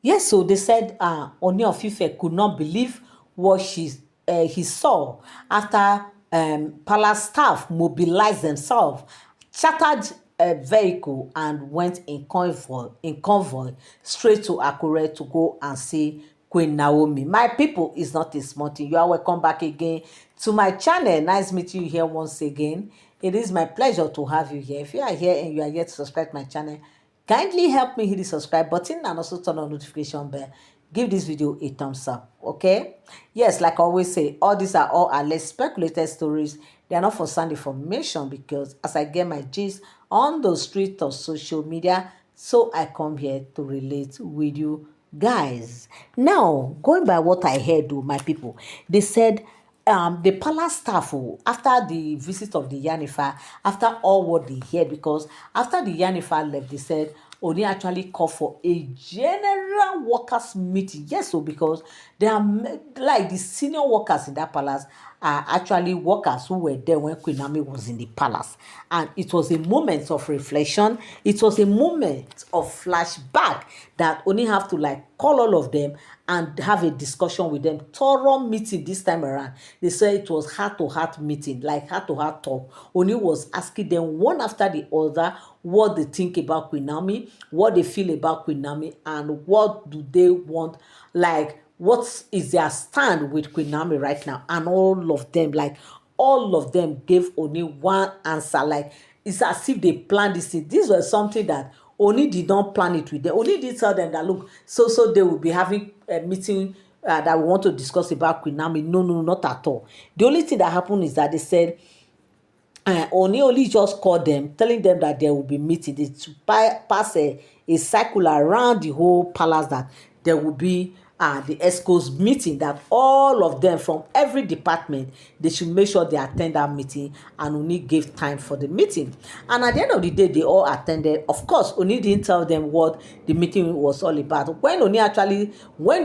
Yes, so they said Ooni of Ife could not believe what he saw after palace staff mobilized themselves, chartered a vehicle and went in convoy straight to Akure to go and see Queen Naomi. My people, is not a small thing. You are welcome back again to my channel. Nice meeting you here once again. It is my pleasure to have you here. If you are here and you are yet to subscribe to my channel, kindly help me hit the subscribe button and also turn on notification bell. Give this video a thumbs up, okay? Yes, like I always say, all these are all alleged speculated stories. They are not for sound information because as I get my gist on the street of social media, so I come here to relate with you guys. Now, going by what I heard, my people, they said the palace staff, after the visit of the Yanifa, after all what they heard, because after the Yanifa left, they said Oni actually called for a general workers meeting. Yes, so because they are like the senior workers in that palace are actually workers who were there when Queen Naomi was in the palace, and it was a moment of reflection. It was a moment of flashback that Oni have to like call all of them and have a discussion with them. Thorough meeting this time around. They say it was heart-to-heart meeting, like heart-to-heart talk. Oni was asking them one after the other what they think about Queen Naomi, what they feel about Queen Naomi, and what do they want, like what is their stand with Queen Naomi right now. And all of them gave Oni one answer. Like it's as if they planned this thing. This was something that Oni did not plan it with them. Oni did tell them that look, so they will be having a meeting that we want to discuss about Queen Naomi. No, no, not at all. The only thing that happened is that they said Ooni only just called them, telling them that there will be meeting. They to pass a cycle around the whole palace that there will be the ESCO's meeting, that all of them from every department, they should make sure they attend that meeting, and Ooni gave time for the meeting. And at the end of the day, they all attended. Of course, Ooni didn't tell them what the meeting was all about. When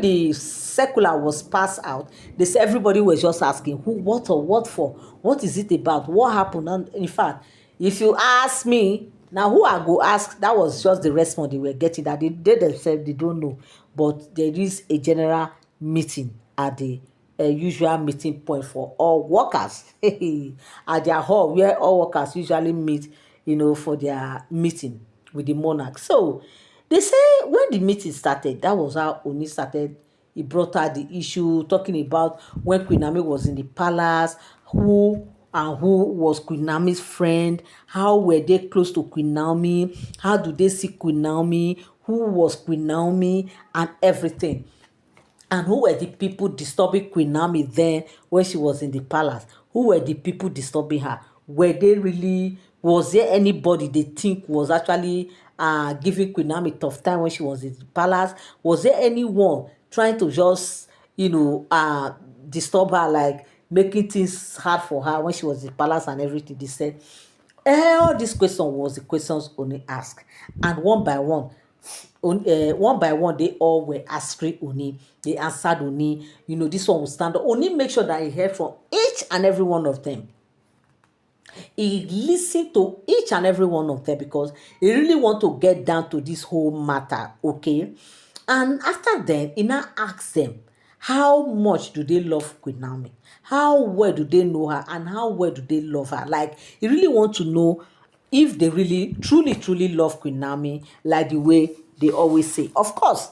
the circular was passed out, they said everybody was just asking who, what, or what for, what is it about, what happened. And in fact, if you ask me now, who I go ask, that was just the response they were getting, that they themselves, they don't know. But there is a general meeting at the usual meeting point for all workers at their hall, where all workers usually meet, for their meeting with the monarch. So they say when the meeting started, that was how Oni started. He brought out the issue, talking about when Queen Naomi was in the palace, who was Queen Naomi's friend, how were they close to Queen Naomi, how do they see Queen Naomi, who was Queen Naomi, and everything. And who were the people disturbing Queen Naomi then when she was in the palace? Who were the people disturbing her? Was there anybody they think was actually giving Queen Naomi tough time when she was in the palace? Was there anyone trying to just, disturb her, like making things hard for her when she was in the palace and everything? They said all these questions was the questions Oni asked. And one by one, they all were asking Oni. They answered Oni. This one will stand up. Oni make sure that he heard from each and every one of them. He listened to each and every one of them because he really want to get down to this whole matter, okay? And after then, he now asked them, how much do they love Queen Naomi? How well do they know her? And how well do they love her? Like, he really want to know if they really, truly, truly love Queen Naomi, like the way they always say. Of course,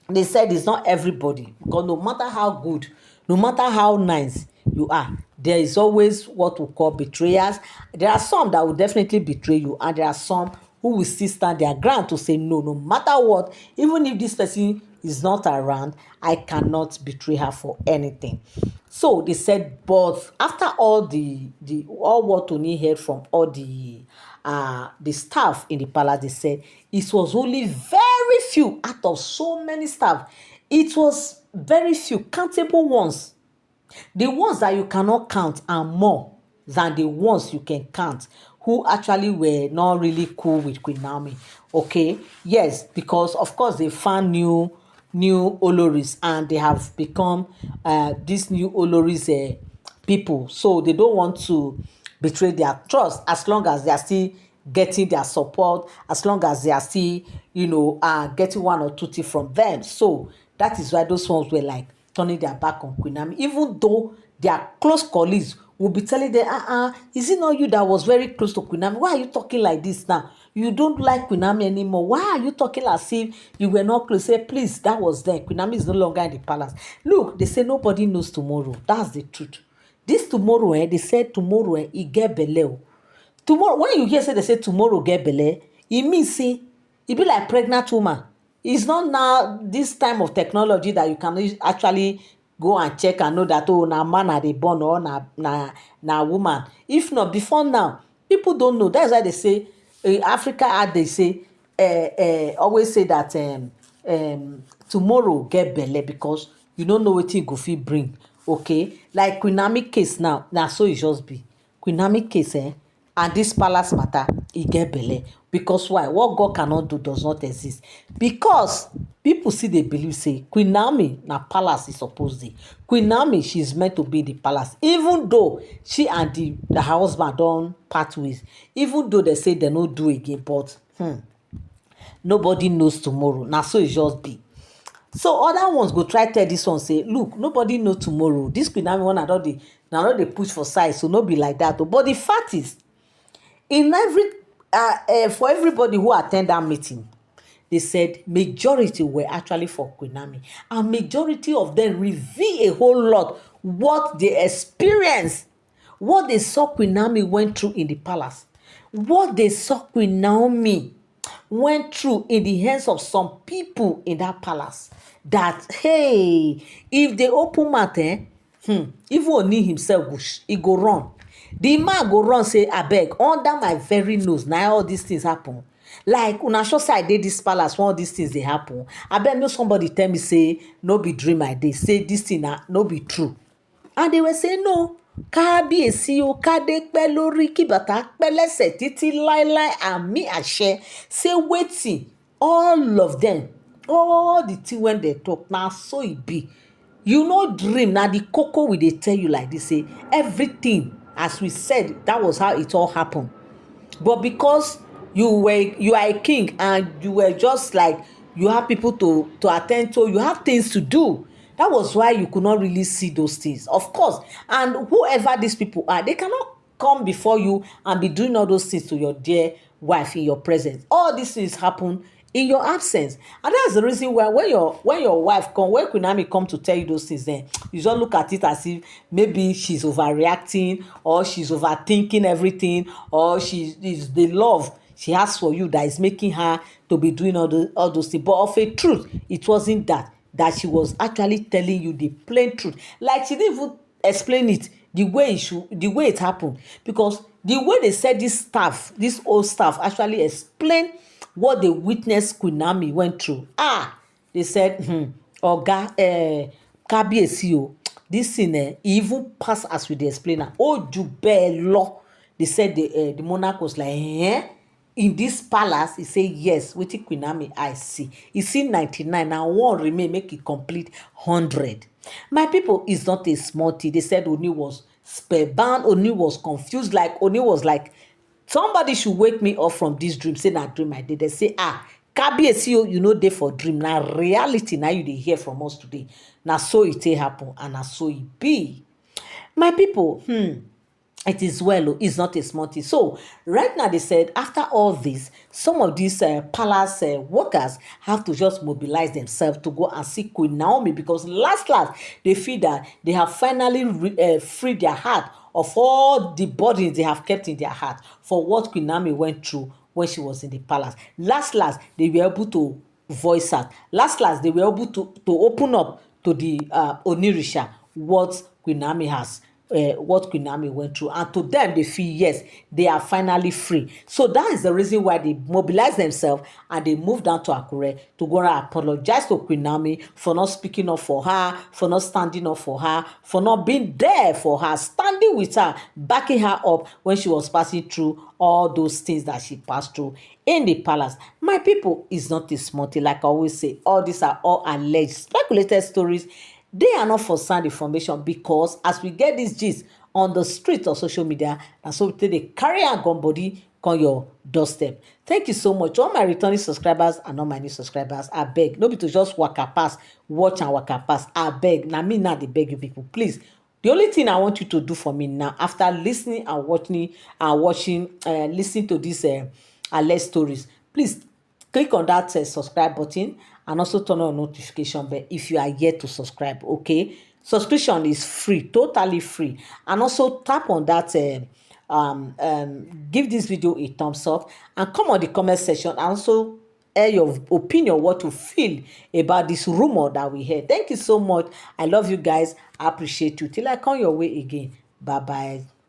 they said it's not everybody, because no matter how good, no matter how nice you are, there is always what we call betrayers. There are some that will definitely betray you, and there are some who will still stand their ground to say no matter what, even if this person is not around, I cannot betray her for anything. So they said, but after all all what Tony heard from all the staff in the palace, they said it was only very few out of so many staff. It was very few, countable ones. The ones that you cannot count are more than the ones you can count, who actually were not really cool with Queen Naomi. Okay, yes, because of course they found new Oloris, and they have become these new Oloris people. So they don't want to betray their trust as long as they are still getting their support, as long as they are still, getting one or two things from them. So that is why those ones were like turning their back on Queen Naomi, even though their close colleagues will be telling them, is it not you that was very close to Queen Naomi? Why are you talking like this now? You don't like Queen Naomi anymore. Why are you talking as if you were not close? Say, please, that was then. Queen Naomi is no longer in the palace. Look, they say nobody knows tomorrow. That's the truth. This tomorrow, they said tomorrow, e get belle. Tomorrow, when you hear say they say tomorrow get belle, e mean say e be like pregnant woman. It's not now this time of technology that you can actually go and check and know that, oh, na man na dey born or na woman. If not, before now, people don't know. That's why they say Africa, they say always say that tomorrow get belle, because you don't know wetin go fit bring. Okay, like Queen Naomi case now so e just be. Queen Naomi case, and this palace matter, e get belle. Because why? What God cannot do does not exist. Because people see, they believe, say Queen Naomi na palace is supposed to. Queen Naomi, she's meant to be in the palace, even though she and the husband don part ways, even though they say they no do again, but nobody knows tomorrow. Na so it just be. So other ones go try tell this one, say, look, nobody know tomorrow. This Queen Naomi one, na not dey push for size, so no be like that. But the fact is, in for everybody who attend that meeting, they said majority were actually for Queen Naomi, and majority of them reveal a whole lot what they experienced, what they saw Queen Naomi went through in the palace, what they saw Queen Naomi went through in the hands of some people in that palace. That, hey, if they open mouth, even Ooni himself he go run. The man go run, say, abeg, under my very nose now all these things happen. Like, una sure say I dey this palace when all these things dey happen. Abeg, no somebody tell me say no be dream I dey, say this thing no be true. And they were saying, no, kábíyèsí o, kádé pẹ́ lórí, kí bàtà pẹ́ lẹ́sẹ̀ títí láéláé, àmì àṣẹ. Say wetin, all of them, all the thing when they talk, na so e be. You no dream, na the koko we dey tell you like this, say everything as we said, that was how it all happened. But because you are a king, and you were just like, you have people to attend to, you have things to do. That was why you could not really see those things, of course. And whoever these people are, they cannot come before you and be doing all those things to your dear wife in your presence. All these things happen in your absence, and that's the reason why when your wife come, when Queen Naomi come to tell you those things, then you just look at it as if maybe she's overreacting, or she's overthinking everything, or she is the love she has for you that is making her to be doing all those things. But of a truth, it wasn't that she was actually telling you the plain truth. Like, she didn't even explain it the way it happened, because the way they said this old staff actually explained what they witnessed Queen Naomi went through. They said, Oga, kábíyèsí o, this thing even pass as we dey explain am. Ojubelo. They said the monarch was like, in this palace. He say, yes, wetin Queen Naomi I see. He see 99, now one remain, make it complete 100. My people, is not a small thing. They said Ooni was spellbound, Ooni was confused, like Ooni was like, somebody should wake me up from this dream. Say na dream I did. They say, kábíyèsí o, you know dey for dream. Na reality now you dey hear from us today. Na so it happen, and na so it be. My people, it is well, it's not a small thing. So right now, they said after all this, some of these palace workers have to just mobilize themselves to go and see Queen Naomi, because last they feel that they have finally freed their heart of all the burdens they have kept in their heart for what Queen Naomi went through when she was in the palace. Last they were able to voice out. Last they were able to open up to the Onirisha what Queen Naomi went through, and to them they feel, yes, they are finally free. So that is the reason why they mobilize themselves and they move down to Akure to go and apologize to Queen Naomi for not speaking up for her, for not standing up for her, for not being there for her, standing with her, backing her up when she was passing through all those things that she passed through in the palace. My people, is not a small thing. Like I always say, all these are all alleged, speculated stories. They are not for sound information, because as we get these gist on the street or social media, and so they carry a gun body, come your doorstep. Thank you so much. To all my returning subscribers and all my new subscribers, I beg, no be to just waka pass, watch and waka pass. I beg. Now me now they beg you people, please. The only thing I want you to do for me now, after listening and listening to these alleged stories, please click on that subscribe button and also turn on notification bell if you are yet to subscribe. Okay, subscription is free, totally free. And also tap on that give this video a thumbs up and come on the comment section and also air your opinion, what you feel about this rumor that we heard. Thank you so much. I love you guys. I appreciate you. Till I come your way again. Bye bye.